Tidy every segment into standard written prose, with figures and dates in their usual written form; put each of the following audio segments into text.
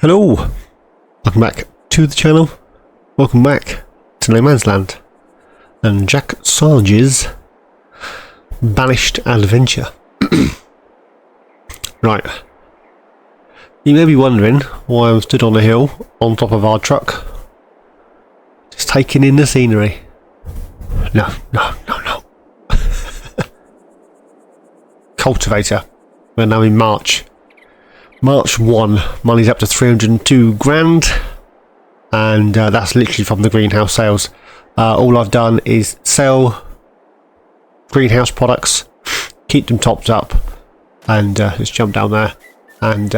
Hello, welcome back to the channel, welcome back to nomansland and Jack Sarge's Banished adventure. Right, you may be wondering why I'm stood on a hill on top of our truck, just taking in the scenery. No. Cultivator, we're now in March 1, money's up to 302 grand, and that's literally from the greenhouse sales. All I've done is sell greenhouse products, keep them topped up, and just jump down there and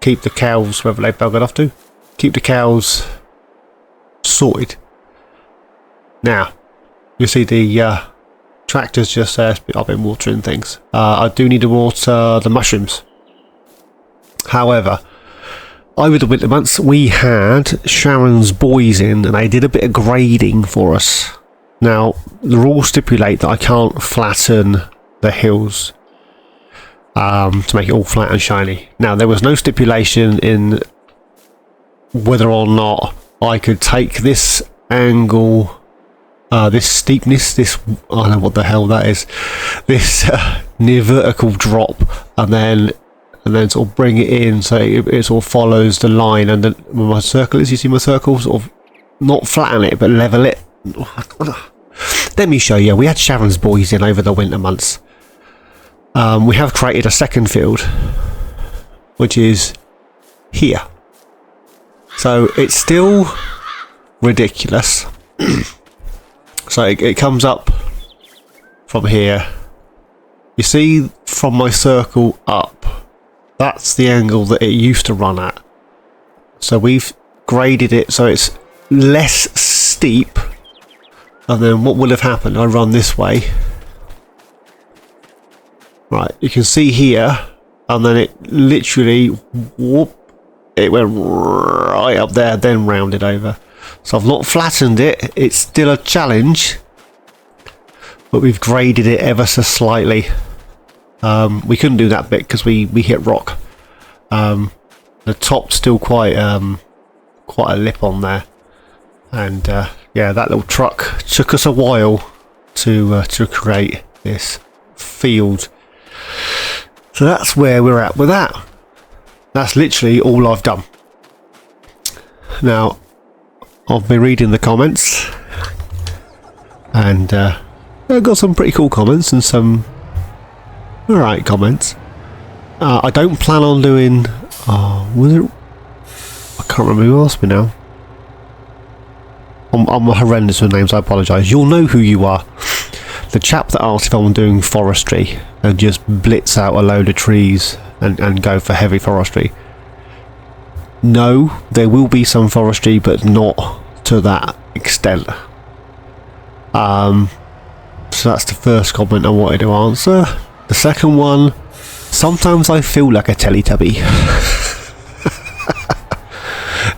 keep the cows, wherever they've buggered off to, keep the cows sorted. Now, you see the tractor's just there, I've been watering things. I do need to water the mushrooms. However, over the winter months we had Sharon's boys in and they did a bit of grading for us. Now, the rules stipulate that I can't flatten the hills to make it all flat and shiny. Now, there was no stipulation in whether or not I could take this angle, this steepness, this, I don't know what the hell that is, this near vertical drop, and then sort of bring it in so it sort of follows the line, and then where my circle is, you see my circle, sort of not flatten it but level it. Let me show you. We had Sharon's boys in over the winter months. We have created a second field which is here, so it's still ridiculous. So it comes up from here, you see, from my circle up. That's the angle that it used to run at. So we've graded it so it's less steep. And then what would have happened? I run this way. Right, you can see here, and then it literally, whoop, it went right up there, then rounded over. So I've not flattened it. It's still a challenge, but we've graded it ever so slightly. We couldn't do that bit because we hit rock. The top's still quite a lip on there, and yeah, that little truck took us a while to create this field. So that's where we're at with that. That's literally all I've done. Now, I've been reading the comments, and I've got some pretty cool comments and some alright comments. I don't plan on doing, was it, I can't remember who asked me now. I'm horrendous with names, I apologise. You'll know who you are. The chap that asked if I'm doing forestry and just blitz out a load of trees and go for heavy forestry. No, there will be some forestry, but not to that extent. So that's the first comment I wanted to answer. The second one, sometimes I feel like a Teletubby.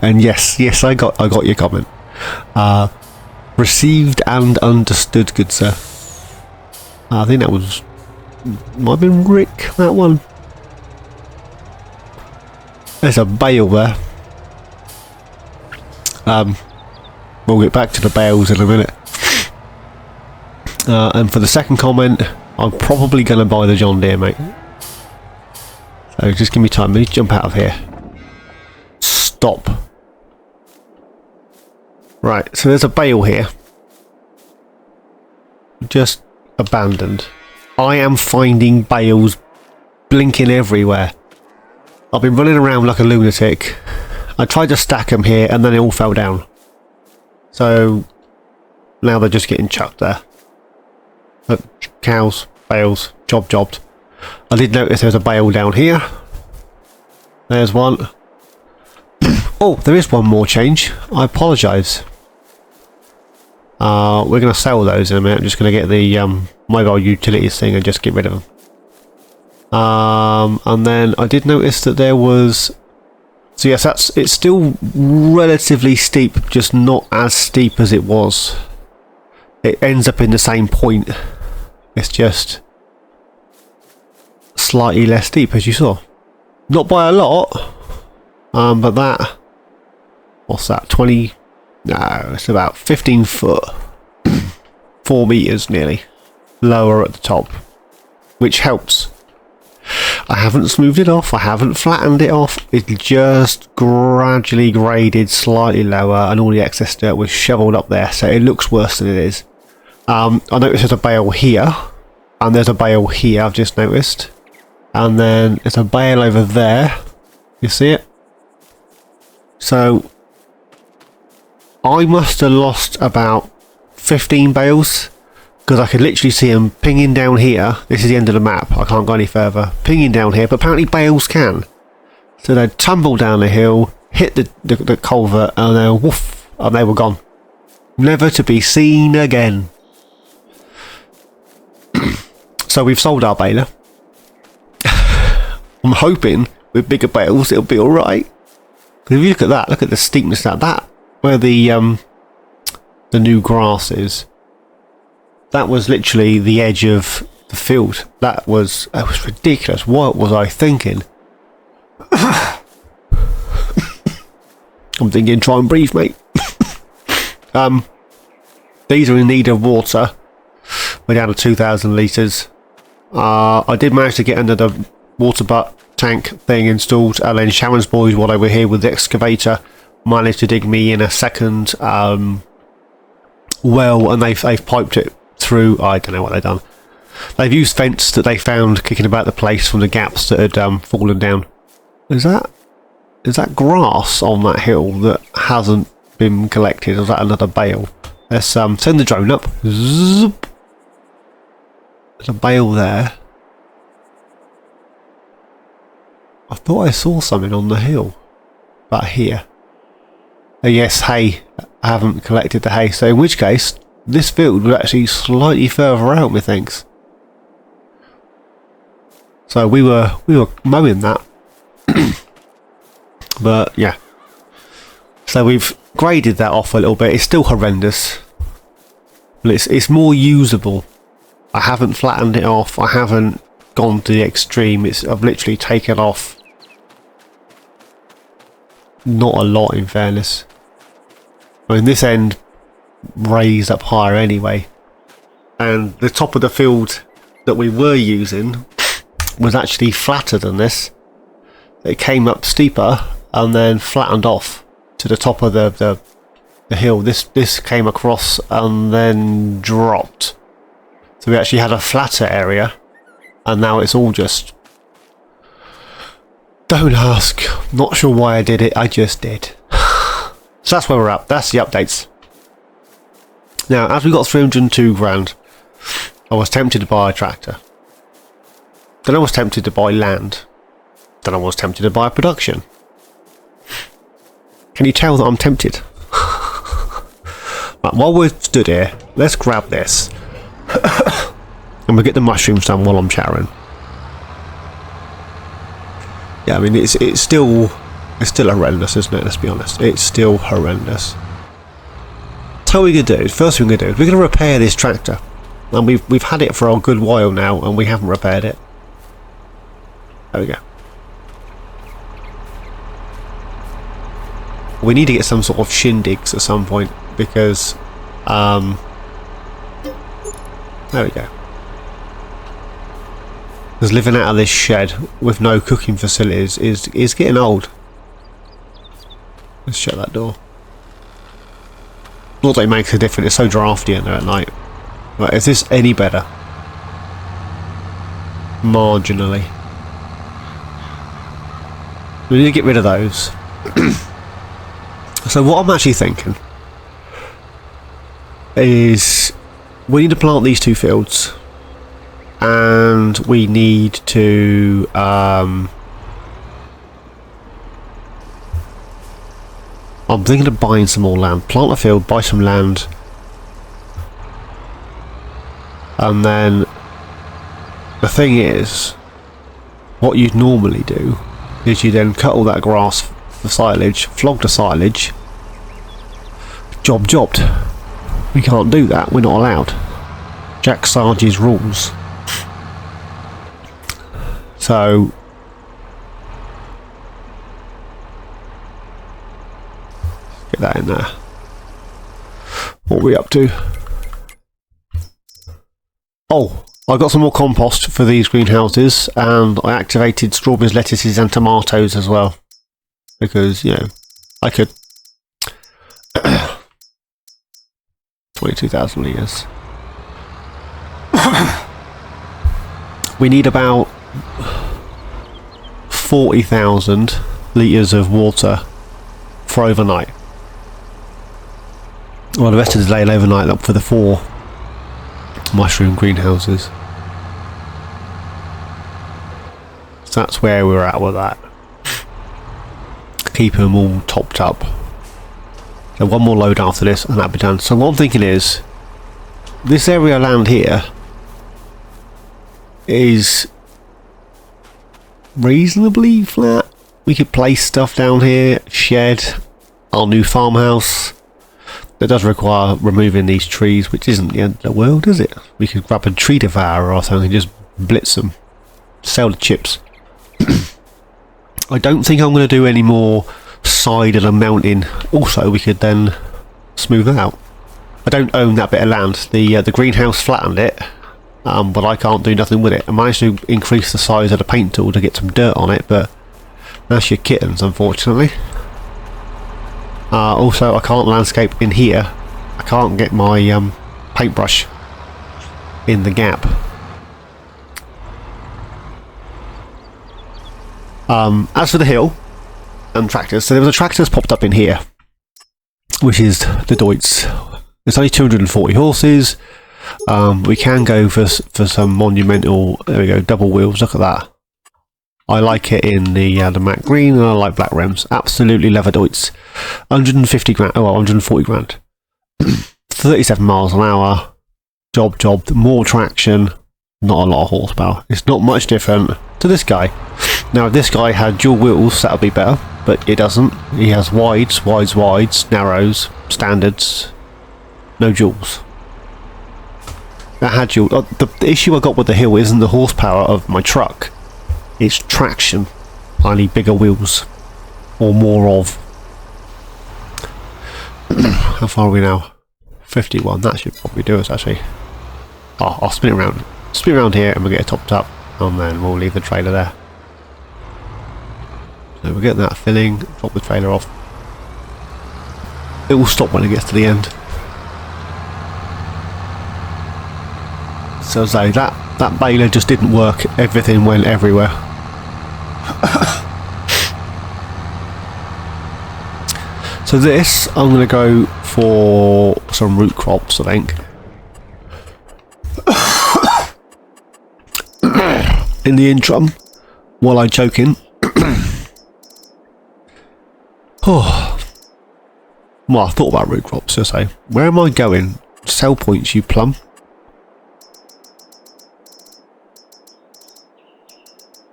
And yes, I got your comment. Received and understood, good sir. I think that was, might have been Rick, that one. There's a bale there. We'll get back to the bales in a minute. And for the second comment, I'm probably going to buy the John Deere, mate. So just give me time. Let me jump out of here. Stop. Right, so there's a bale here. Just abandoned. I am finding bales blinking everywhere. I've been running around like a lunatic. I tried to stack them here and then it all fell down. So now they're just getting chucked there. Cows, bales, jobbed. I did notice there's a bale down here. There's one. Oh, there is one more change. I apologise. We're going to sell those in a minute. I'm just going to get the mobile utilities thing and just get rid of them. And then I did notice that there was... So yes, it's still relatively steep, just not as steep as it was. It ends up in the same point. It's just slightly less steep, as you saw. Not by a lot. But that, what's that, 20, no, it's about 15 foot, 4 meters nearly, lower at the top, which helps. I haven't smoothed it off, I haven't flattened it off, it's just gradually graded slightly lower, and all the excess dirt was shoveled up there, so it looks worse than it is. I noticed there's a bale here, and there's a bale here, I've just noticed, and then there's a bale over there, you see it? So I must have lost about 15 bales, because I could literally see them pinging down here. This is the end of the map, I can't go any further. Pinging down here, but apparently bales can. So they'd tumble down the hill, hit the culvert, and then woof, and they were gone. Never to be seen again. So we've sold our baler. I'm hoping with bigger bales it'll be alright. Because if you look at that, look at the steepness of that. Where the new grass is. That was literally the edge of the field. That was ridiculous. What was I thinking? I'm thinking, try and breathe, mate. These are in need of water. We're down to 2,000 litres. I did manage to get another water butt tank thing installed, and then Sharon's boys, while they were here with the excavator, managed to dig me in a second well, and they've piped it through. I don't know what they've done. They've used fence that they found kicking about the place from the gaps that had fallen down. Is that grass on that hill that hasn't been collected? Or is that another bale? Let's send the drone up. Zoop. There's a bale there. I thought I saw something on the hill. About here. Oh yes, hay. I haven't collected the hay, so in which case this field was actually slightly further out, methinks. So we were mowing that. But yeah. So we've graded that off a little bit. It's still horrendous. But it's more usable. I haven't flattened it off. I haven't gone to the extreme. I've literally taken off not a lot, in fairness. I mean, this end raised up higher anyway, and the top of the field that we were using was actually flatter than this. It came up steeper and then flattened off to the top of the hill. This came across and then dropped, so we actually had a flatter area, and now it's all just, don't ask, not sure why I did it, I just did. So that's where we're at. That's the updates. Now, as we got 302 grand, I was tempted to buy a tractor. Then I was tempted to buy land. Then I was tempted to buy production. Can you tell that I'm tempted? Right, while we're stood here, let's grab this. And we'll get the mushrooms done while I'm chattering. Yeah, I mean, it's still horrendous, isn't it? Let's be honest. It's still horrendous. So what we're going to do, first thing we're going to do, we're going to repair this tractor. And we've had it for a good while now, and we haven't repaired it. There we go. We need to get some sort of shindigs at some point, because there we go. Because living out of this shed with no cooking facilities is getting old. Let's shut that door. Not that it makes a difference, it's so drafty in there at night. Right, is this any better? Marginally. We need to get rid of those. So what I'm actually thinking is we need to plant these two fields, and we need to I'm thinking of buying some more land. Plant a field, buy some land, and then the thing is, what you'd normally do is you then cut all that grass for silage, flog the silage, jobbed. We can't do that, we're not allowed. Jack Sarge's rules. So Get that in there. What are we up to? Oh, I got some more compost for these greenhouses, and I activated strawberries, lettuces and tomatoes as well. Because, you know, I could... 22,000 litres. We need about 40,000 litres of water for overnight. Well, the rest of the day overnight up for the 4 mushroom greenhouses. So that's where we're at with that. Keep them all topped up. So one more load after this and that'll be done. So what I'm thinking is, this area of land here is reasonably flat. We could place stuff down here, shed, our new farmhouse. That does require removing these trees, which isn't the end of the world, is it? We could grab a tree devourer or something and just blitz them. Sell the chips. I don't think I'm going to do any more side of the mountain. Also, we could then smooth that out. I don't own that bit of land. The greenhouse flattened it, but I can't do nothing with it. I managed to increase the size of the paint tool to get some dirt on it, but that's your kittens, unfortunately. Also, I can't landscape in here. I can't get my paintbrush in the gap. As for the hill and tractors, so there was a tractor that's popped up in here, which is the Deutz. It's only 240 horses. We can go for some monumental. There we go, double wheels. Look at that. I like it in the matte green, and I like black rims. Absolutely leather Deutz. 150 grand. Oh, well, 140 grand. 37 miles an hour. Job. More traction. Not a lot of horsepower. It's not much different to this guy. Now, if this guy had dual wheels, that would be better, but it doesn't. He has wides, narrows, standards, no duals. That had dual. The issue I got with the hill isn't the horsepower of my truck. It's traction. I need bigger wheels, or more of. How far are we now? 51. That should probably do us, actually. Oh, I'll spin it around. Spin around here, and we'll get it topped up, and then we'll leave the trailer there. So we're getting that filling. Drop the trailer off. It will stop when it gets to the end. So say that baler just didn't work. Everything went everywhere. So this, I'm going to go for some root crops, I think. In the interim, while I'm choking. Oh. Well, I thought about root crops, so say. Where am I going? Sell points, you plum.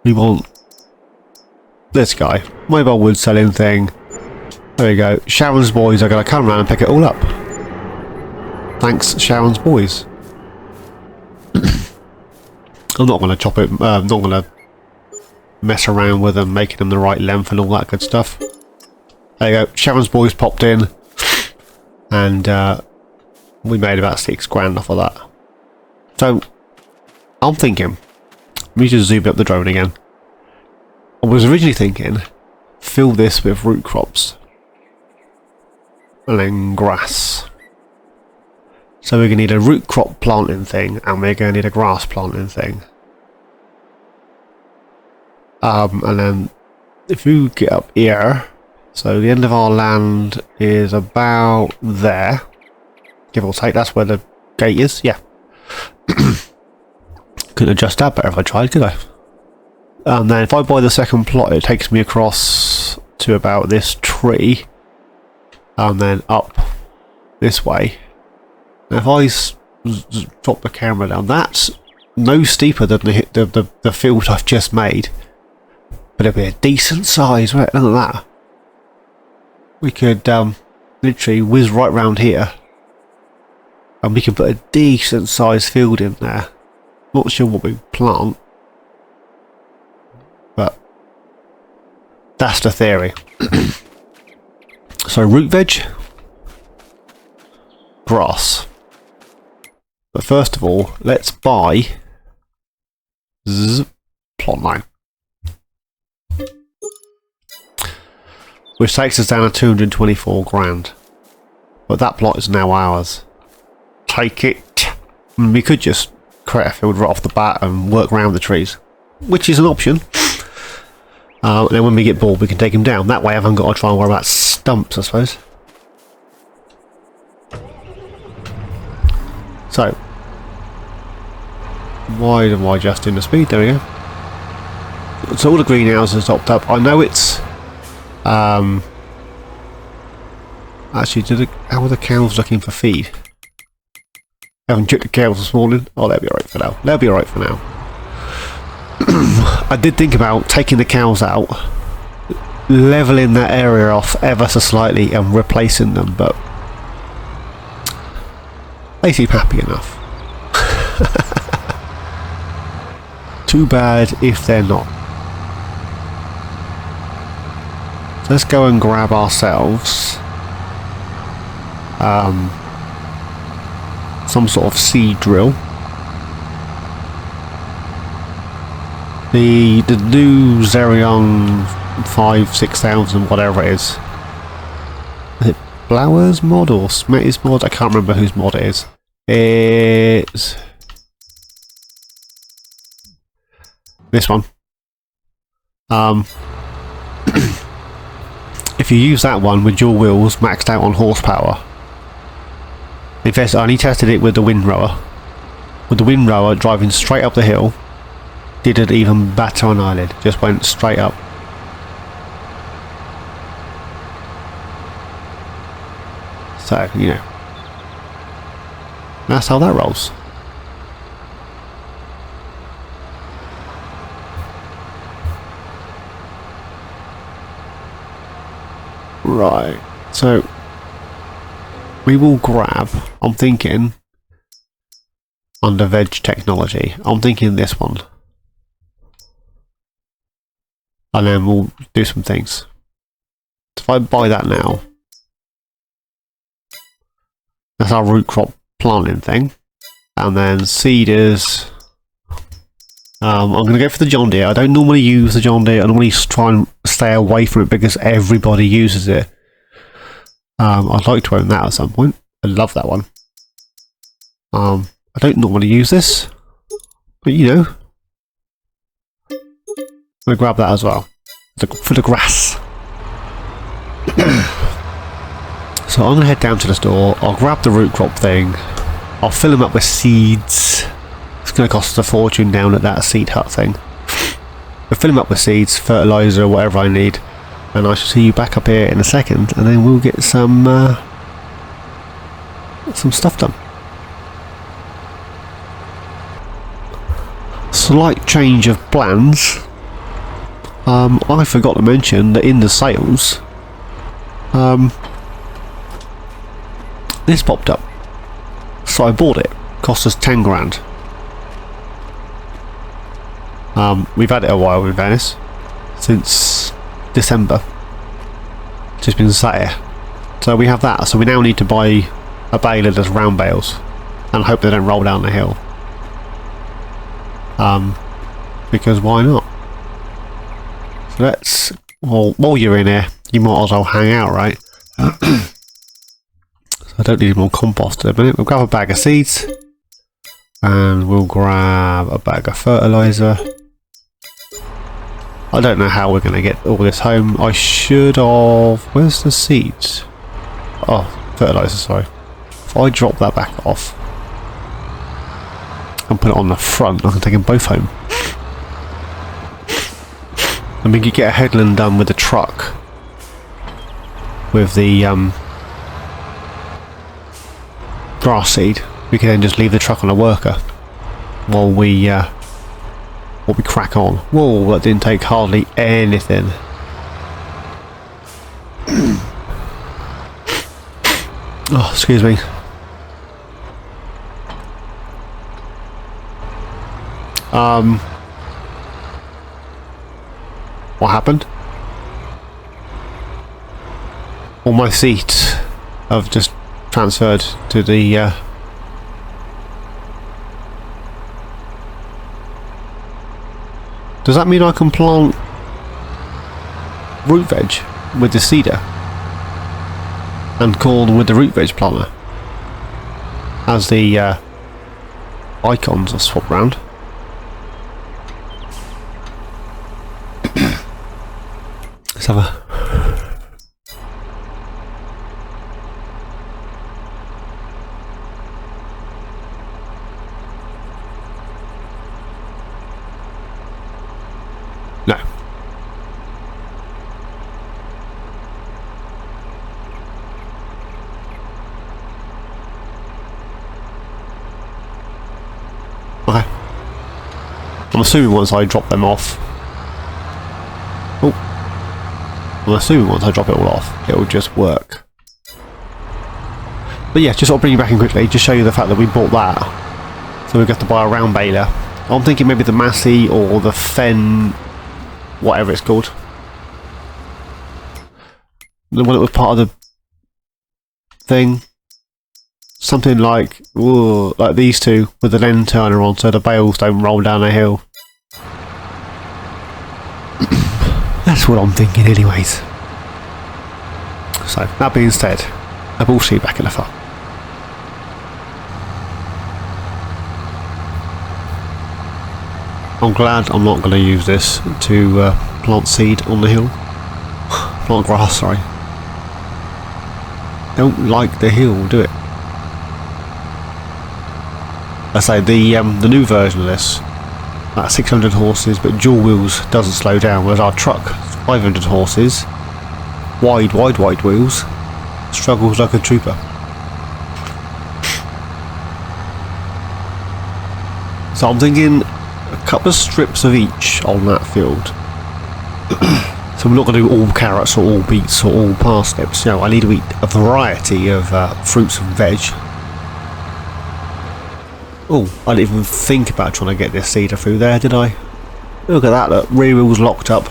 We want this guy. Mobile wood selling thing. There we go. Sharon's boys are going to come around and pick it all up. Thanks, Sharon's boys. I'm not going to chop it. I'm not going to mess around with them, making them the right length and all that good stuff. There you go. Sharon's boys popped in, and we made about 6 grand off of that. So I'm thinking. We need to zoom up the drone again. I was originally thinking, fill this with root crops. And then grass. So we're going to need a root crop planting thing, and we're going to need a grass planting thing. And then, if you get up here, so the end of our land is about there. Give or take, that's where the gate is, yeah. Couldn't adjust that better if I tried, could I? And then if I buy the second plot, it takes me across to about this tree, and then up this way. Now if I drop the camera down, that's no steeper than the field I've just made, but it'll be a decent size, right? Look at that. We could literally whiz right round here, and we can put a decent sized field in there. Not sure what we plant, but that's the theory. So root veg, grass. But first of all, let's buy plot line, which takes us down to 224 grand. But that plot is now ours. Take it. We could just create a field right off the bat and work around the trees, which is an option. And then when we get bored, we can take them down. That way I haven't got to try and worry about stumps, I suppose. So, why am I adjusting the speed? There we go. So all the greenhouses topped up. I know it's... actually, how are the cows looking for feed? I haven't checked the cows this morning. Oh, they'll be alright for now. They'll be alright for now. I did think about taking the cows out, levelling that area off ever so slightly and replacing them, but they seem happy enough. Too bad if they're not. Let's go and grab ourselves some sort of seed drill. The new Xerion 5-6000, whatever it is. Is it Blower's mod or Smetty's mod? I can't remember whose mod it is. It's this one. If you use that one with your wheels maxed out on horsepower. In fact, I only tested it with the windrower. With the windrower driving straight up the hill, didn't even batter an eyelid, just went straight up. So, you know, that's how that rolls. Right, so we will grab, I'm thinking, under veg technology, I'm thinking this one. And then we'll do some things. So if I buy that now, that's our root crop planting thing. And then seeders, I'm going to go for the John Deere. I don't normally use the John Deere. I normally try and stay away from it because everybody uses it. I'd like to own that at some point. I love that one. I don't normally use this, but you know, I'm going to grab that as well for the grass. So I'm going to head down to the store. I'll grab the root crop thing. I'll fill them up with seeds. It's going to cost a fortune down at that seed hut thing. I'll fill them up with seeds, fertilizer, whatever I need. And I shall see you back up here in a second, and then we'll get some stuff done. Slight change of plans. I forgot to mention that in the sales, this popped up, so I bought it. Cost us 10 grand. We've had it a while in Venice, since December. Just been sat here. So we have that, so we now need to buy a baler that's round bales and hope they don't roll down the hill. Because why not? So let's, well, while you're in here, you might as well hang out, right? So I don't need more compost at a minute. We'll grab a bag of seeds and we'll grab a bag of fertilizer. I don't know how we're going to get all this home. I should have... Where's the seeds? Oh, fertilizer, sorry. If I drop that back off and put it on the front, I can take them both home. And we could get a headland done with the truck. With the grass seed. We can then just leave the truck on a worker while we crack on. Whoa, that didn't take hardly anything. Oh, excuse me. What happened? All my seats have just transferred to the does that mean I can plant root veg with the seeder and corn with the root veg planter as the icons are swapped around? Let's have a no. Okay. I'm assuming once I drop them off. Oh. I'm assuming once I drop it all off, it will just work. But yeah, just sort of bring you back in quickly, just show you the fact that we bought that. So we've got to buy a round baler. I'm thinking maybe the Massey or the Fen, whatever it's called. The one that was part of the thing. Something like, ooh, like these two with the lens turner on so the bales don't roll down the hill. That's what I'm thinking anyways. So, that being said, I will see you back in the farm. I'm glad I'm not going to use this to plant seed on the hill. Plant grass, sorry. Don't like the hill, do it. I say the new version of this, about 600 horses, but dual wheels doesn't slow down, whereas our truck, 500 horses, wide wheels, struggles like a trooper. So I'm thinking a couple of strips of each on that field. So we're not going to do all carrots or all beets or all parsnips. You know, I need to eat a variety of fruits and veg. Oh, I didn't even think about trying to get this seeder through there, did I? Look at that, look, rear wheel's locked up.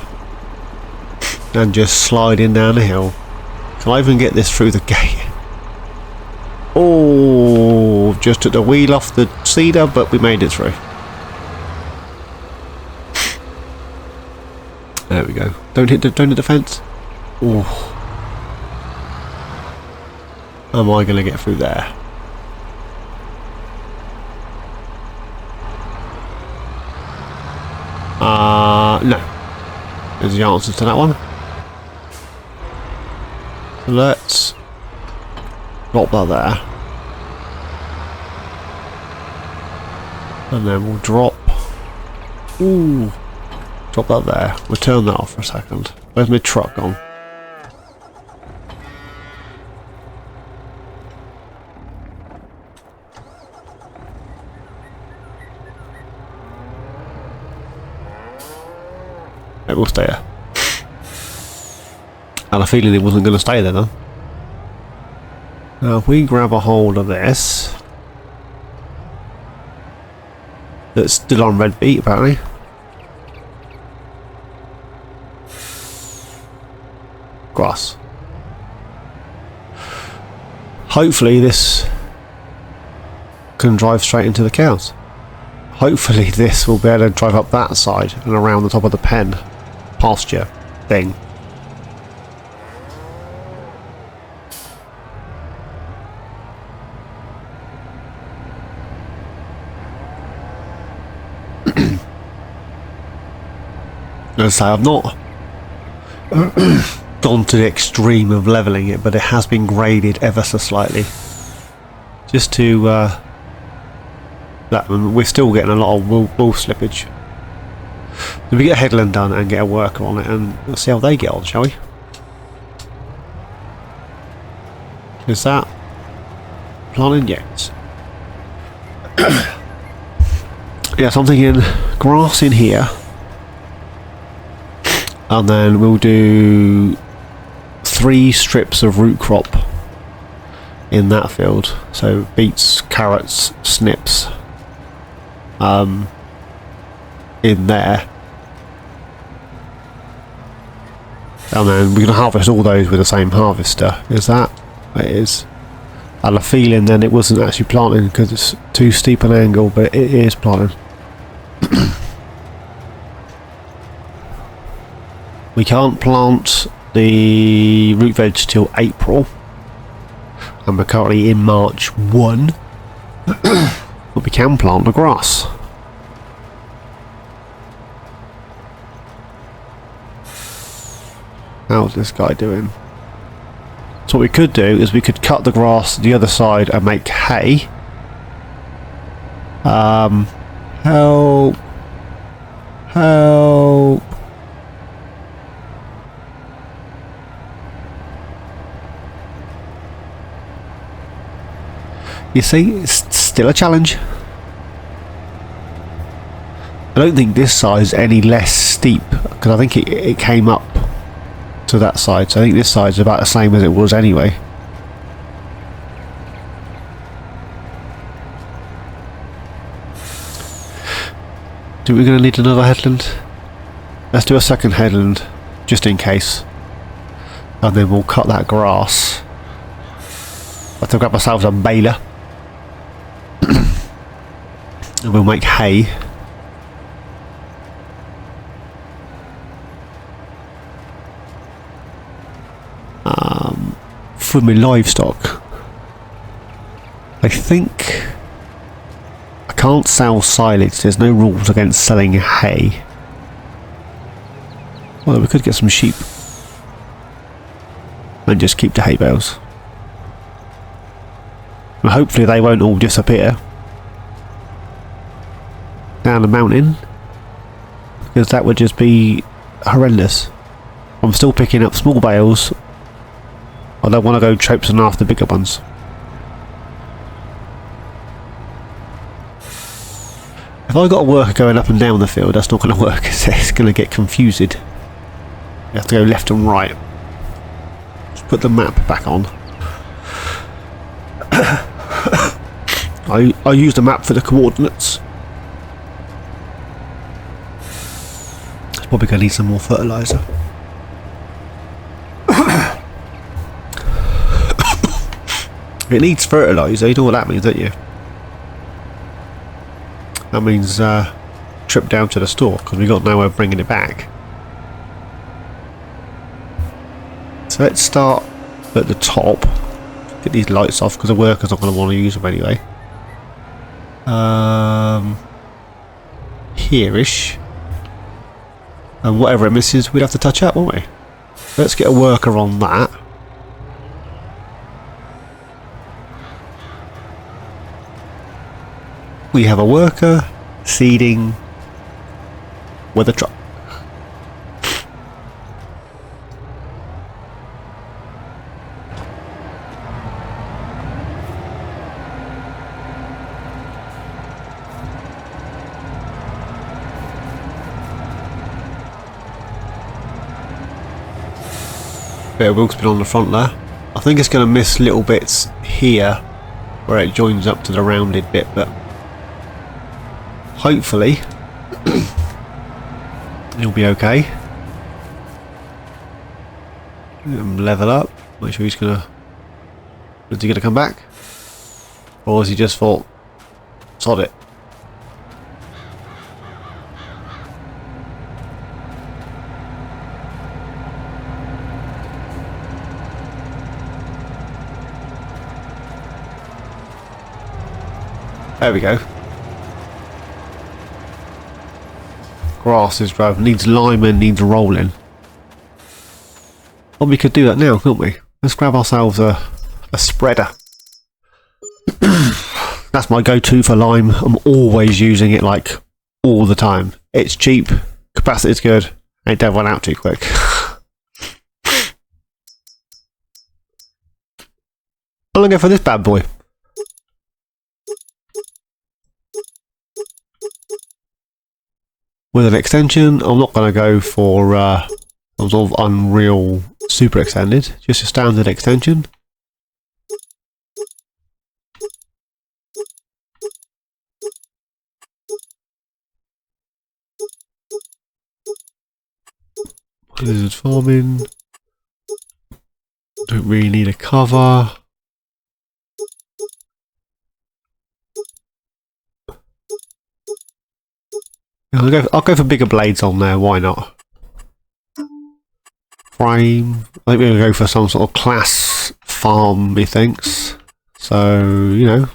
And just sliding down the hill. Can I even get this through the gate? Oh, just took the wheel off the seeder, but we made it through. There we go. Don't hit the fence. Oh. Am I going to get through there? No. There's the answer to that one. Let's drop that there. And then we'll drop... Ooh. Drop that there. We'll turn that off for a second. Where's my truck gone? It will stay there. I had a feeling it wasn't going to stay there though. Now if we grab a hold of this, that's still on red beet apparently. Grass. Hopefully this can drive straight into the cows. Hopefully this will be able to drive up that side and around the top of the pen pasture thing. As I say, I've not gone to the extreme of levelling it, but it has been graded ever so slightly. Just to that we're still getting a lot of wool slippage. So we get a headland done and get a worker on it and we'll see how they get on, shall we? Is that planting? Yes. Yes, I'm thinking grass in here. And then we'll do 3 strips of root crop in that field. So beets, carrots, snips in there. And then we can harvest all those with the same harvester. Is that? It is. I had a feeling then it wasn't actually planting because it's too steep an angle, but it is planting. We can't plant the root veg till April, and we're currently in March 1, but we can plant the grass. How's this guy doing? So what we could do is we could cut the grass the other side and make hay. Help. Help. You see, it's still a challenge. I don't think this side's any less steep, because I think it came up to that side, so I think this side's about the same as it was anyway. Do we going to need another headland? Let's do a second headland, just in case. And then we'll cut that grass. I'll have to grab ourselves a baler. And we'll make hay. For my livestock. I think I can't sell silage. There's no rules against selling hay. Well, we could get some sheep and just keep the hay bales. And hopefully they won't all disappear down the mountain, because that would just be horrendous. I'm still picking up small bales. I don't want to go traipsing after bigger ones. If I got a worker going up and down the field, that's not going to work. It's going to get confused. You have to go left and right. Just put the map back on. I use the map for the coordinates. It's probably going to need some more fertiliser. It needs fertiliser, you know what that means, don't you? That means trip down to the store, because we got nowhere bringing it back. So let's start at the top. Get these lights off, because the worker's not going to want to use them anyway. Here-ish. And whatever it misses, we'd have to touch up, won't we? Let's get a worker on that. We have a worker seeding with a truck. Bit of wheel spin on the front there. I think it's going to miss little bits here where it joins up to the rounded bit, but hopefully he'll be okay. Level up. Make sure he's gonna. Is he gonna come back? Or has he just thought, sod it? There we go. Grass is growing, needs liming, needs rolling. Well, we could do that now, couldn't we? Let's grab ourselves a spreader. That's my go-to for lime. I'm always using it, like, all the time. It's cheap, capacity's good, and it don't run out too quick. I'm gonna go for this bad boy. With an extension, I'm not going to go for some sort of Unreal Super Extended, just a standard extension. Lizard farming. Don't really need a cover. I'll go for bigger blades on there, why not? Frame. I think we're going to go for some sort of class farm, methinks. So, you know.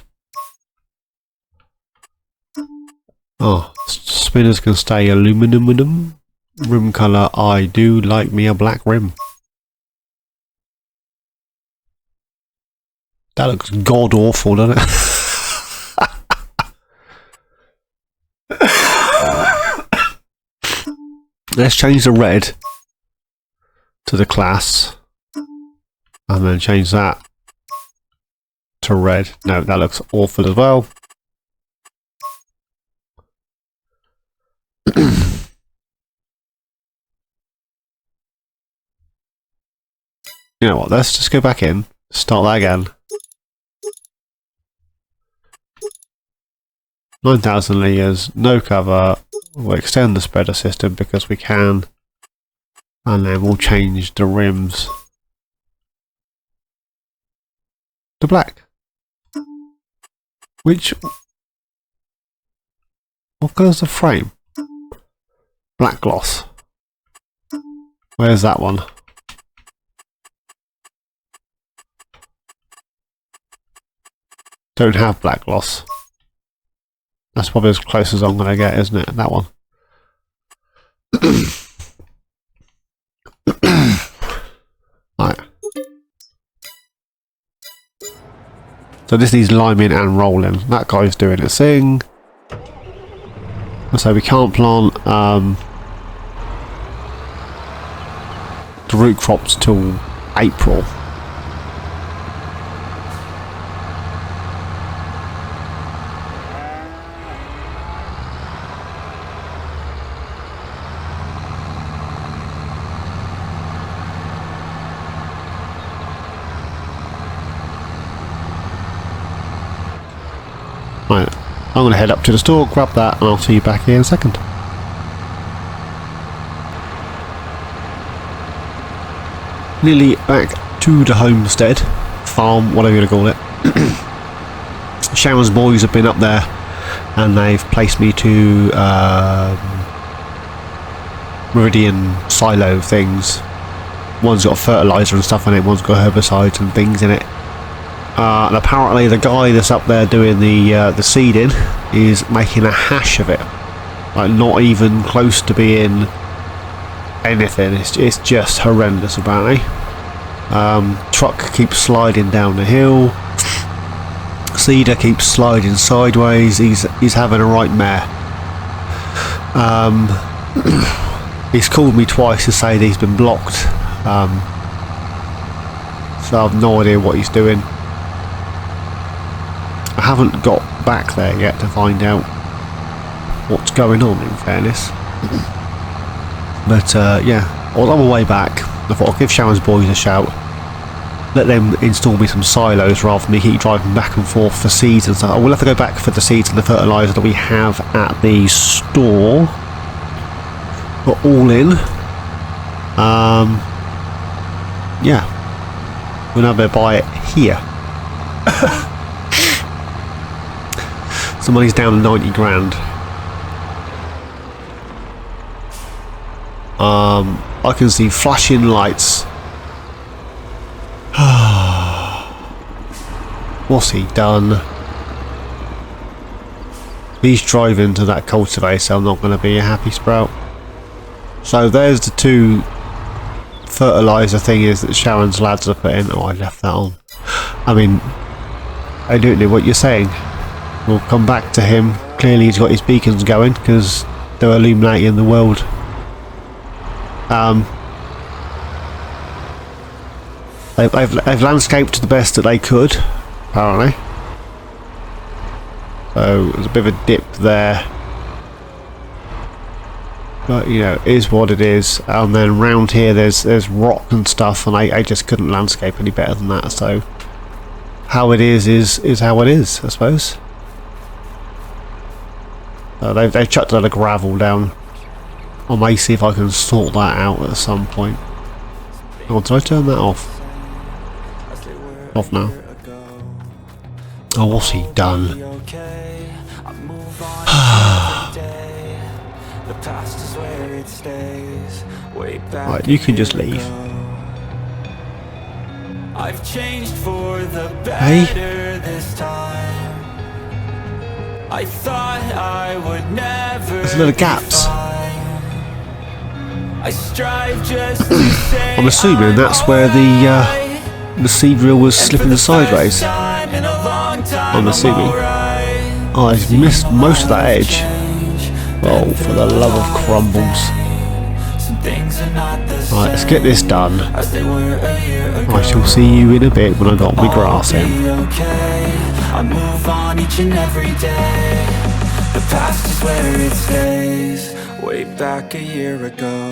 Oh, spinners can stay aluminum. Rim colour, I do like me a black rim. That looks god awful, doesn't it? Let's change the red to the class and then change that to red. No, that looks awful as well. You know what, let's just go back in, start that again. 9,000 litres, no cover. We'll extend the spreader system because we can, and then we'll change the rims to black. What colour's the frame? Black gloss. Where's that one? Don't have black gloss. That's probably as close as I'm going to get, isn't it? That one. Right. So this needs liming and rolling. That guy's doing its thing. So we can't plant the root crops till April. Right, I'm going to head up to the store, grab that, and I'll see you back here in a second. Nearly back to the homestead, farm, whatever you want to call it. Sharon's boys have been up there, and they've placed me to Meridian silo things. One's got fertiliser and stuff in it, one's got herbicides and things in it. And apparently the guy that's up there doing the seeding is making a hash of it. Like, not even close to being anything. It's just horrendous, apparently. Truck keeps sliding down the hill. Seeder keeps sliding sideways. He's having a right mare. He's called me twice to say that he's been blocked. So I've no idea what he's doing. I haven't got back there yet to find out what's going on, in fairness. But yeah, on the way back, I thought I'll give Sharon's boys a shout. Let them install me some silos rather than me keep driving back and forth for seeds and stuff. I will have to go back for the seeds and the fertiliser that we have at the store. But all in, yeah, we'll never buy it here. So money's down to 90 grand. I can see flashing lights. What's he done? He's driving to that cultivator, so I'm not going to be a happy sprout. So there's the two fertiliser thingies that Sharon's lads are putting. Oh, I left that on. I mean, I don't know what you're saying. We'll come back to him. Clearly he's got his beacons going because they're illuminating the world. They've landscaped the best that they could, apparently. So there's a bit of a dip there. But, you know, it is what it is. And then round here there's rock and stuff, and I just couldn't landscape any better than that. So how it is how it is, I suppose. They've chucked a lot of gravel down. I may see if I can sort that out at some point. Oh, did I turn that off? Off now. Oh, what's he done? The past is where it stays. Way back. Right, you can just leave. I've changed for the better this time. I thought I would never. There's a lot of gaps. I strive just to say I'm assuming that's where the seed reel was slipping sideways. I'm assuming. Oh, I've missed most of that edge. Oh, for the love of crumbles. Right, let's get this done. I shall see you in a bit when I got my grass in. I move on each and every day. The past is where it stays. Way back a year ago.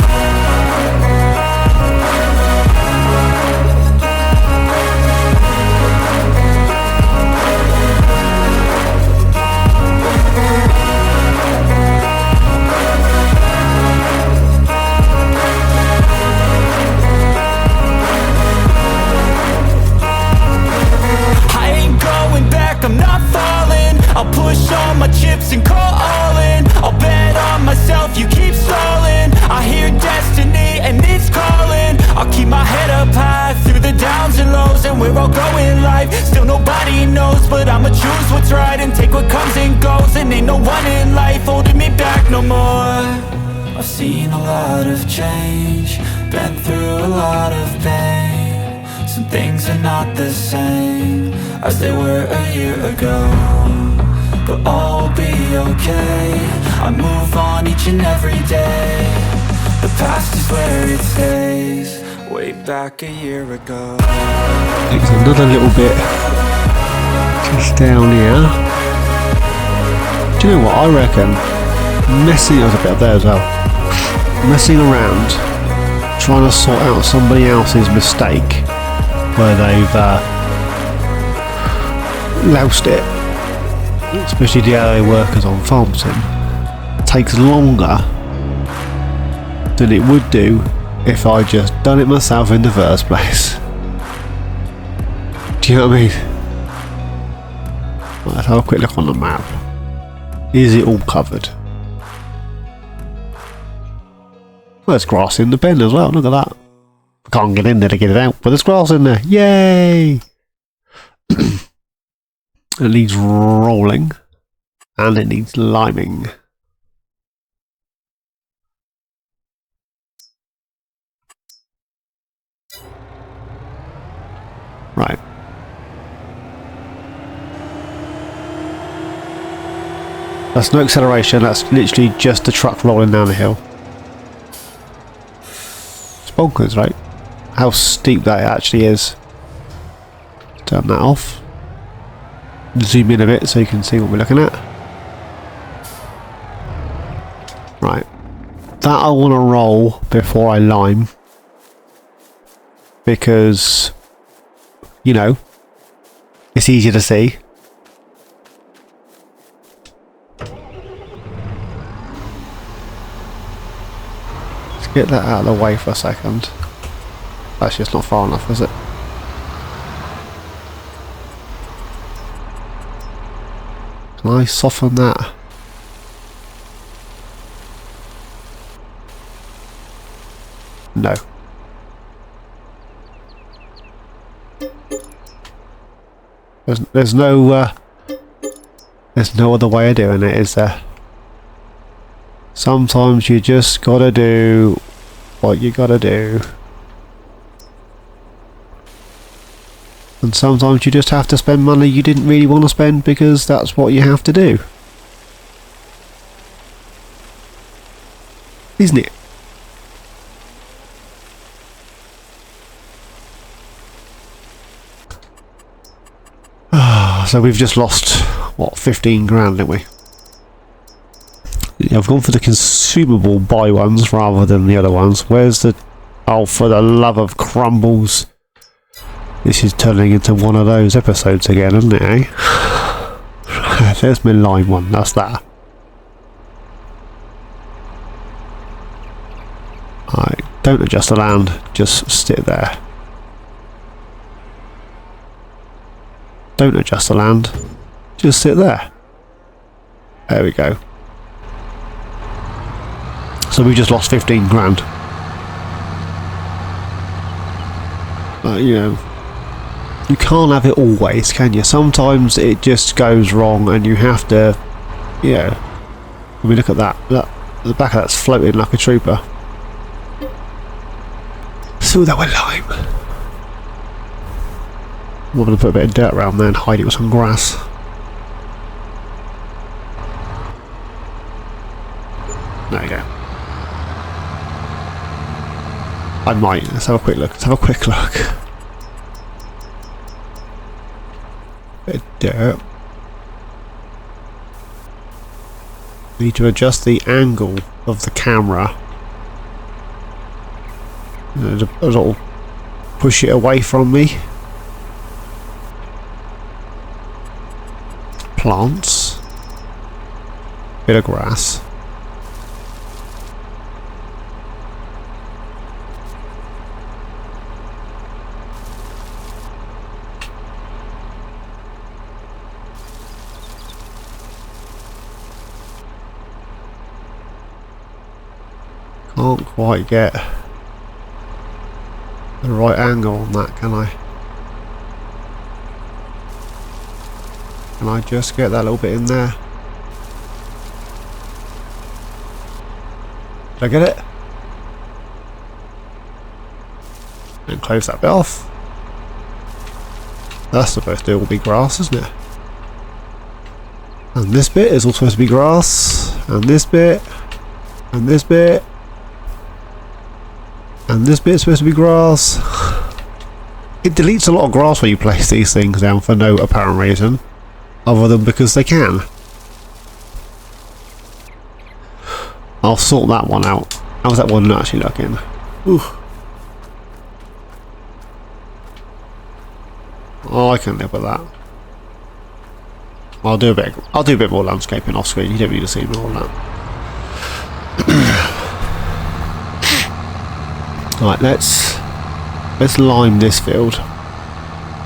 I'm not falling. I'll push all my chips and call all in. I'll bet on myself, you keep stalling. I hear destiny and it's calling. I'll keep my head up high through the downs and lows. And we're all going live, still nobody knows. But I'ma choose what's right and take what comes and goes. And ain't no one in life holding me back no more. I've seen a lot of change, been through a lot of pain. Some things are not the same as they were a year ago, but all will be okay. I move on each and every day. The past is where it stays. Way back a year ago. It's another little bit just down here. Do you know what I reckon? There's a bit up there as well. Messing around, trying to sort out somebody else's mistake where they've loused it, especially the LA workers on farm sim, takes longer than it would do if I just done it myself in the first place. Do you know what I mean? Right, let's have a quick look on the map. Is it all covered? Well, there's grass in the bin as well, look at that. I can't get in there to get it out, but there's grass in there. Yay! It needs rolling and it needs liming. Right. That's no acceleration, that's literally just the truck rolling down the hill. It's bonkers, right? How steep that actually is. Turn that off. Zoom in a bit so you can see what we're looking at. Right. That I want to roll before I lime. Because, you know, it's easier to see. Let's get that out of the way for a second. Actually, it's not far enough, is it? Can I soften that? No. There's no other way of doing it, is there? Sometimes you just gotta do what you gotta do. And sometimes you just have to spend money you didn't really want to spend because that's what you have to do. Isn't it? So we've just lost, what, 15 grand, didn't we? Yeah, I've gone for the consumable buy ones rather than the other ones. Where's the... Oh, for the love of crumbles. This is turning into one of those episodes again, isn't it, eh? There's my lime one, that's that. Alright, don't adjust the land, just sit there. Don't adjust the land, just sit there. There we go. So we just lost 15 grand. But, you know, you can't have it always, can you? Sometimes it just goes wrong and you have to, you know... I mean, look at that. The back of that's floating like a trooper. Fill that with lime. I'm going to put a bit of dirt around there and hide it with some grass. There you go. I might. Let's have a quick look. Let's have a quick look. Bit of dirt. Need to adjust the angle of the camera. It'll push it away from me. Plants. Bit of grass. Can't quite get the right angle on that, can I? Can I just get that little bit in there? Did I get it? And close that bit off. That's supposed to all be grass, isn't it? And this bit is all supposed to be grass. And this bit. And this bit. And this bit's supposed to be grass. It deletes a lot of grass when you place these things down for no apparent reason, other than because they can. I'll sort that one out. How's that one actually looking? Ooh. Oh, I can live with that. I'll do a bit more landscaping off screen. You don't need to see more on that. Right, let's lime this field,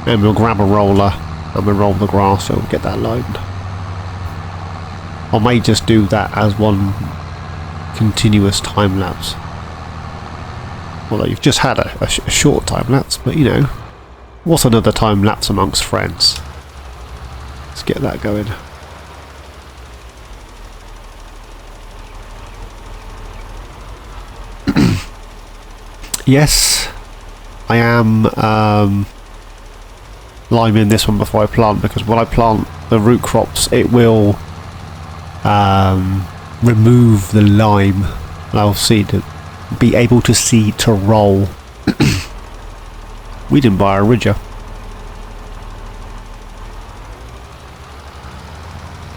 and we'll grab a roller and we'll roll the grass so we'll get that limed. I may just do that as one continuous time lapse. Although you've just had a short time lapse, but you know, what's another time lapse amongst friends? Let's get that going. Yes, I am liming this one before I plant, because when I plant the root crops it will remove the lime and I'll be able to see to roll. We didn't buy a ridger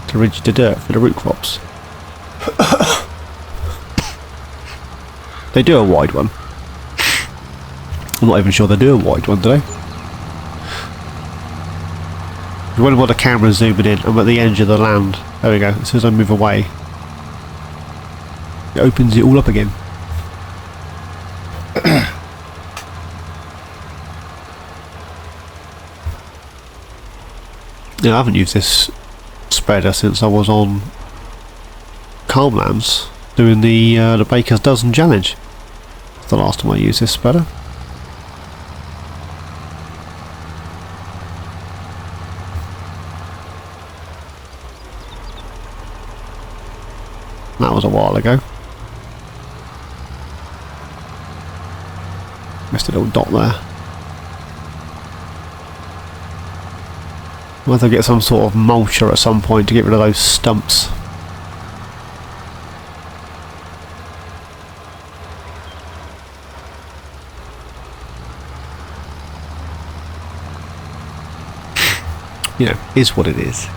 to ridge the dirt for the root crops. They do a wide one. I'm not even sure they do a wide one, do they? When the camera's zooming in, I'm at the edge of the land. There we go. As soon as I move away, it opens it all up again. Yeah, I haven't used this spreader since I was on Calmlands doing the Baker's Dozen challenge. That's the last time I used this spreader. That was a while ago. Missed a little dot there. Might have to get some sort of mulcher at some point to get rid of those stumps. You know, is what it is.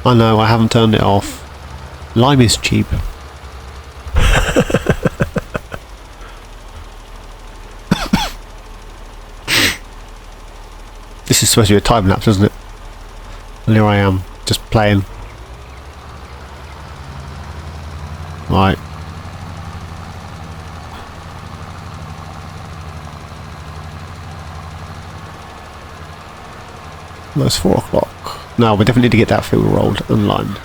I know, I haven't turned it off. Lime is cheap. This is supposed to be a time lapse, isn't it? And here I am, just playing. Right. Well, it's 4 o'clock. No, we definitely need to get that field rolled and limed.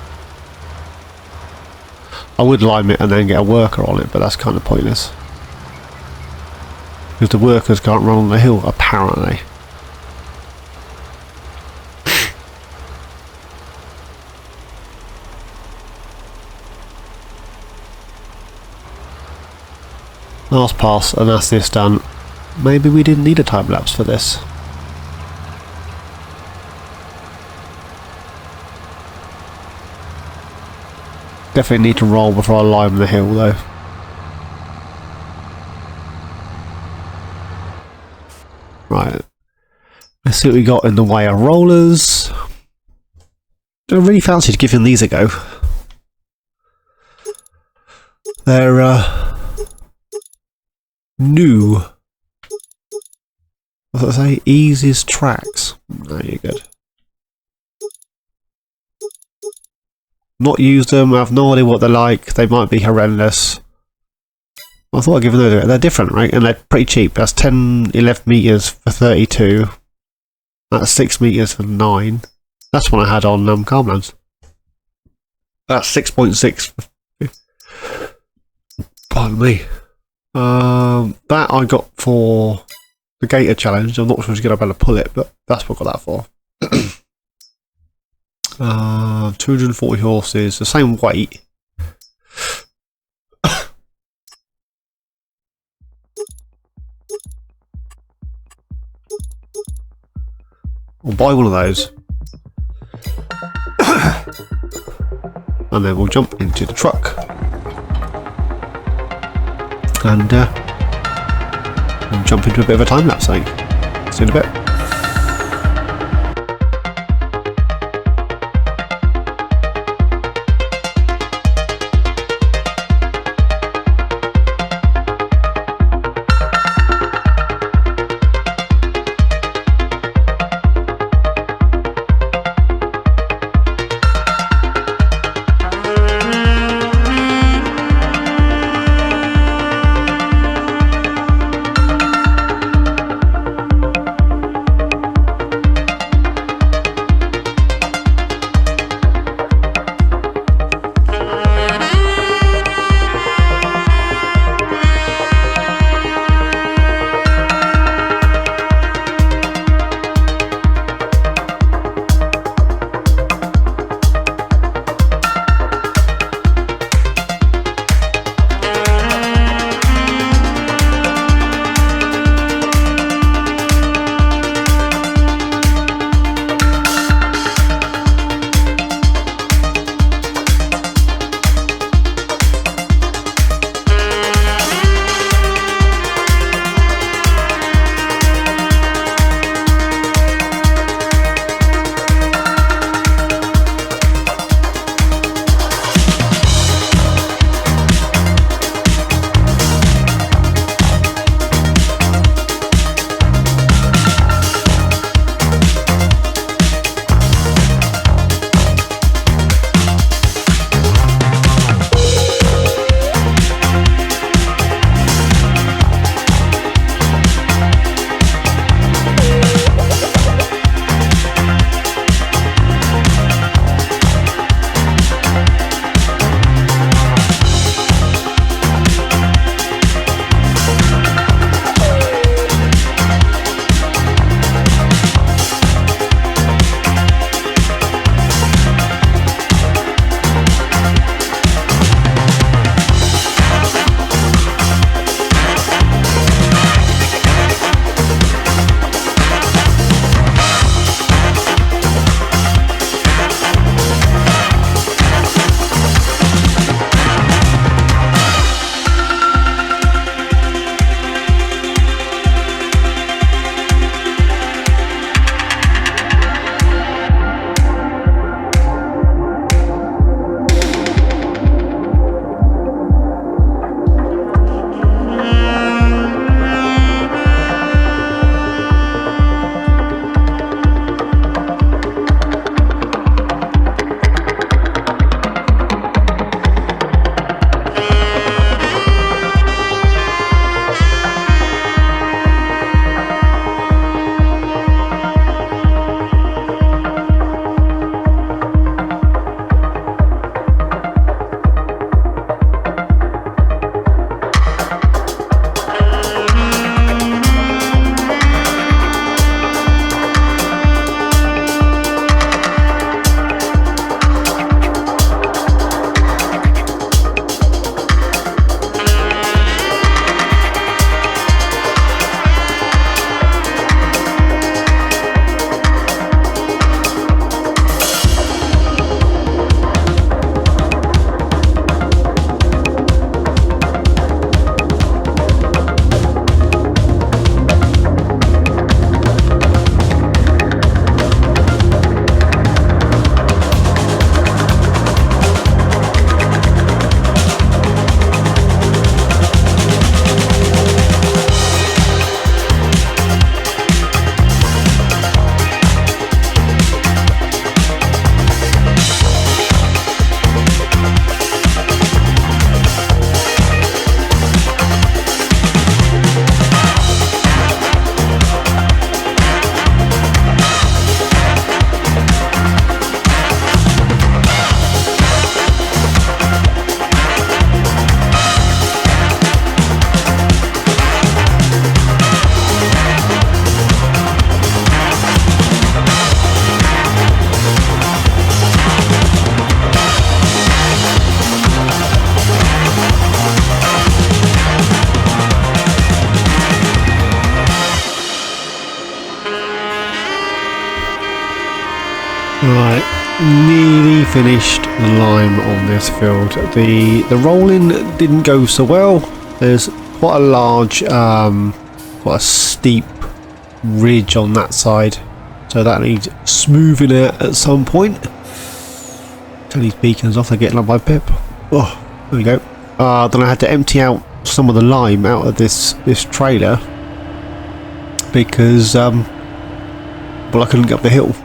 I would lime it and then get a worker on it, but that's kind of pointless. Because the workers can't run on the hill, apparently. Last pass, and that's this done. Maybe we didn't need a time lapse for this. Definitely need to roll before I lime the hill though. Right. Let's see what we got in the way of rollers. I really fancied giving these a go. They're new. What did I say? Easiest tracks. No, you're good. Not used them, I have no idea what they're like. They might be horrendous. I thought I'd give them a go. They're different, right? And they're pretty cheap. That's 10, 11 metres for 32. That's 6 metres for 9. That's one I had on Calmlands. That's 6.6. Pardon me. That I got for the Gator Challenge. I'm not sure if I'm going to pull it, but that's what I got that for. 240 horses, the same weight. We'll buy one of those. And then we'll jump into the truck. And we'll jump into a bit of a time lapse, I think. See you in a bit. Right, nearly finished the lime on this field. The rolling didn't go so well. There's quite a large, quite a steep ridge on that side, so that needs smoothing out at some point. Turn these beacons off, they're getting on my pip. Oh, there we go. Then I had to empty out some of the lime out of this trailer because well, I couldn't get up the hill.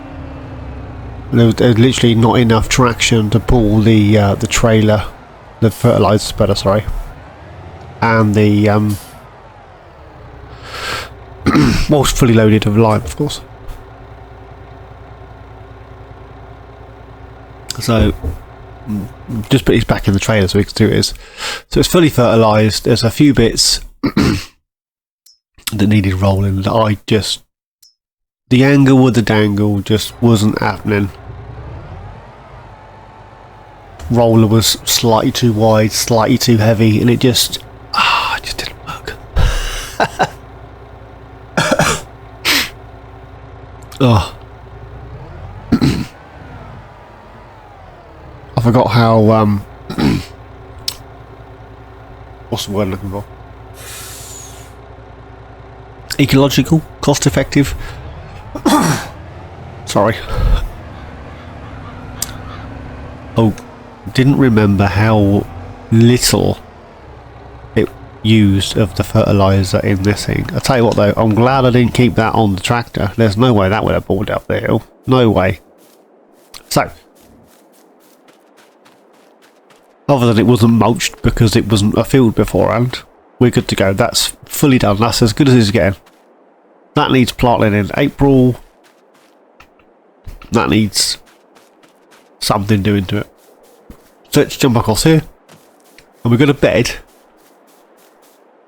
There was literally not enough traction to pull the trailer, the fertilizer spreader, sorry, and the well, it's fully loaded with lime, of course. So just put these back in the trailer so we can see what it is. So it's fully fertilised. There's a few bits that needed rolling that I just, the angle with the dangle just wasn't happening. Roller was slightly too wide, slightly too heavy, and it just didn't work. Oh. I forgot how what's the word I'm looking for? Ecological, cost effective. Sorry. Oh, didn't remember how little it used of the fertilizer in this thing. I tell you what though, I'm glad I didn't keep that on the tractor. There's no way that would have pulled up the hill. No way. So, other than it wasn't mulched because it wasn't a field beforehand, we're good to go. That's fully done. That's as good as it's getting. That needs planting in April. That needs something doing to it. So let's jump across here. And we go to bed.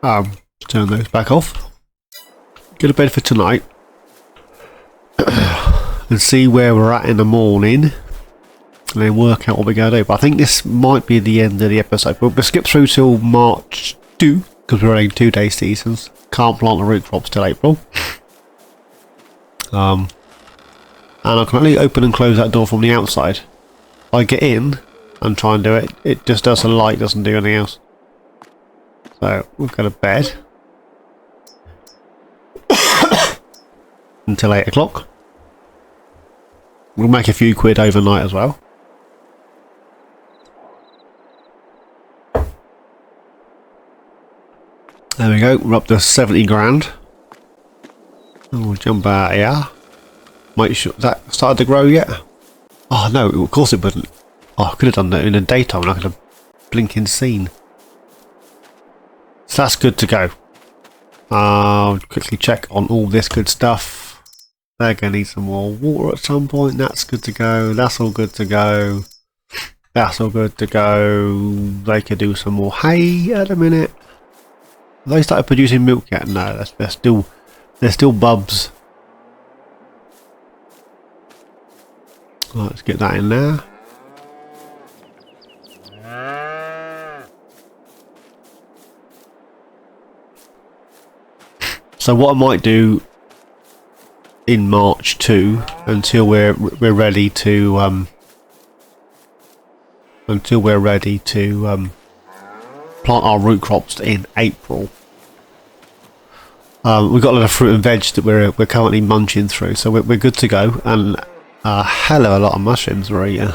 Turn those back off. Go to bed for tonight. And see where we're at in the morning. And then work out what we're going to do. But I think this might be the end of the episode. We'll skip through till March 2. Because we're running 2-day seasons. Can't plant the root crops till April. And I can only open and close that door from the outside. I get in and try and do it. It just does a light, doesn't do anything else. So we'll go to bed until 8 o'clock. We'll make a few quid overnight as well. There we go. We're up to 70 grand. And we'll jump out here. Make sure that started to grow yet. Oh no, of course it wouldn't. Oh, I could have done that in the daytime and I could have blinking seen. So that's good to go. I'll quickly check on all this good stuff. They're going to need some more water at some point. That's good to go. That's all good to go. That's all good to go. They could do some more hay at a minute. Have they started producing milk yet? No, they're still bubs. Right, let's get that in there. So what I might do in March 2 until we're ready to plant our root crops in April. We've got a lot of fruit and veg that we're currently munching through, so we're good to go, and a hell of a lot of mushrooms we're eating.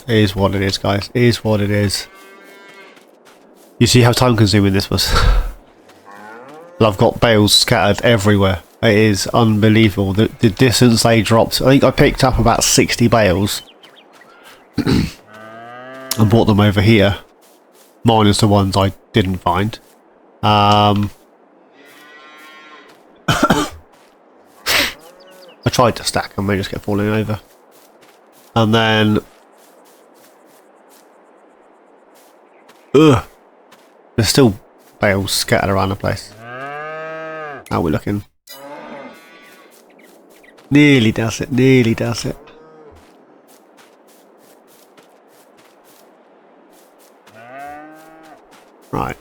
It is what it is, guys. It is what it is. You see how time consuming this was? I've got bales scattered everywhere. It is unbelievable. The distance they dropped. I think I picked up about 60 bales and brought them over here. Minus the ones I didn't find. I tried to stack them, they just kept falling over. And then there's still bales scattered around the place. How are we looking? Nearly does it, nearly does it. Right.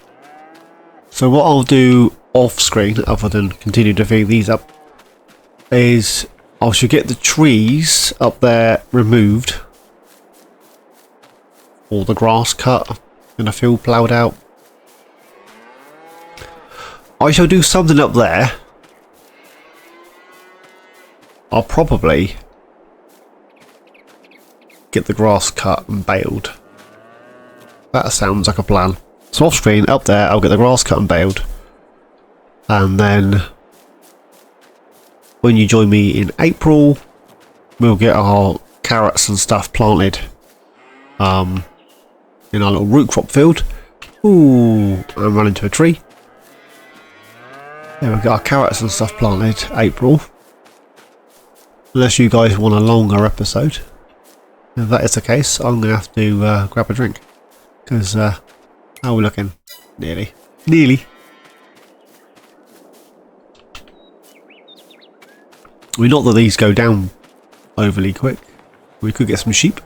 So what I'll do off screen, other than continue to feed these up, is I should get the trees up there removed, or the grass cut and the field ploughed out. I shall do something up there. I'll probably get the grass cut and baled. That sounds like a plan. So off screen, up there, I'll get the grass cut and baled. And then when you join me in April, we'll get our carrots and stuff planted in our little root crop field. Ooh, I'm running into a tree. There we go, our carrots and stuff planted April. Unless you guys want a longer episode. If that is the case, I'm going to have to grab a drink. Because, how are we looking? Nearly. Nearly. I mean, not that these go down overly quick. We could get some sheep.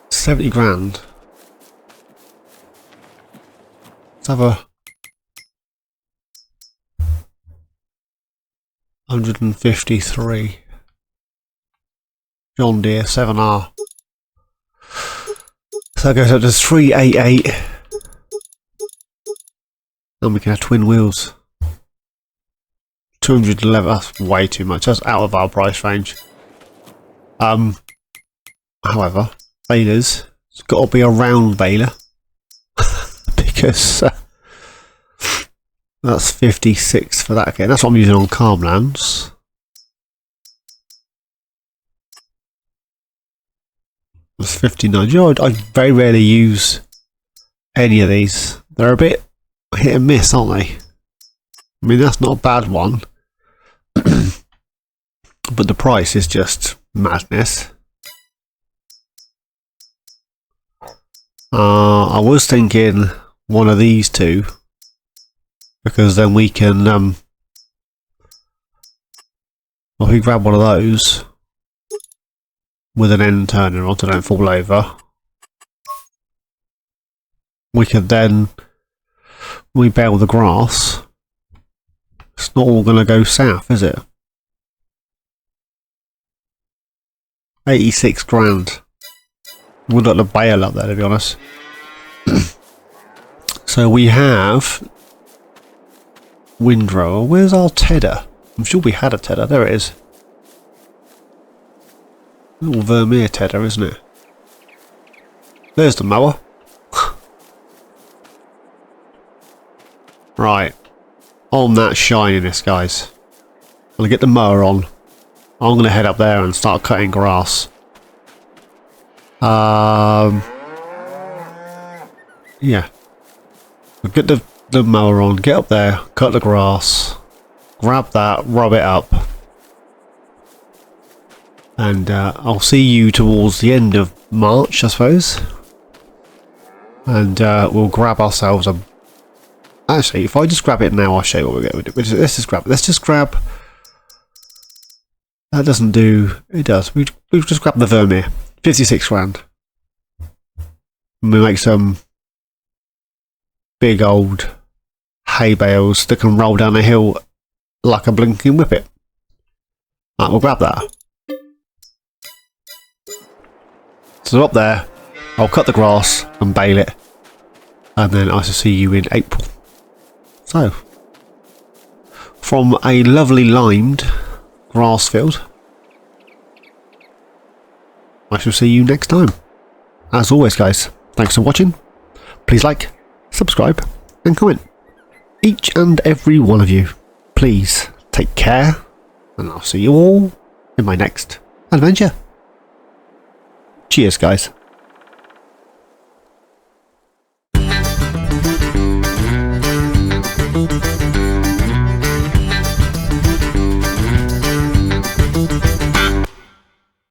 70 grand. Let's have a 153. John Deere 7R. So that goes up to 388. And we can have twin wheels. 211, that's way too much. That's out of our price range. However, balers, it's got to be a round baler. Because that's 56 for that again. That's what I'm using on farmlands. That's 59. You know, I very rarely use any of these. They're a bit hit and miss, aren't they? I mean, that's not a bad one. But the price is just madness. I was thinking one of these two, because then we can well, if we grab one of those with an end turner on to don't fall over, we could then, when we bale the grass, it's not all going to go south, is it? 86 grand. Would like to bale up there, to be honest. So we have windrower. Where's our tedder? I'm sure we had a tedder. There it is. Little Vermeer tedder, isn't it? There's the mower. Right. On that shininess, guys. I'm going to get the mower on. I'm going to head up there and start cutting grass. Yeah. We'll get the mower on, get up there, cut the grass, grab that, rub it up. And I'll see you towards the end of March, I suppose. And we'll grab ourselves a... Actually, if I just grab it now, I'll show you what we get with it. Let's just grab... That doesn't do... It does. We've just grabbed the Vermeer. 56 grand. And we make some big old hay bales that can roll down a hill like a blinking whippet. Right, we'll grab that. So up there, I'll cut the grass and bale it, and then I shall see you in April. So, from a lovely limed grass field, I shall see you next time. As always, guys, thanks for watching. Please like, subscribe, and comment. Each and every one of you. Please take care, and I'll see you all in my next adventure. Cheers, guys.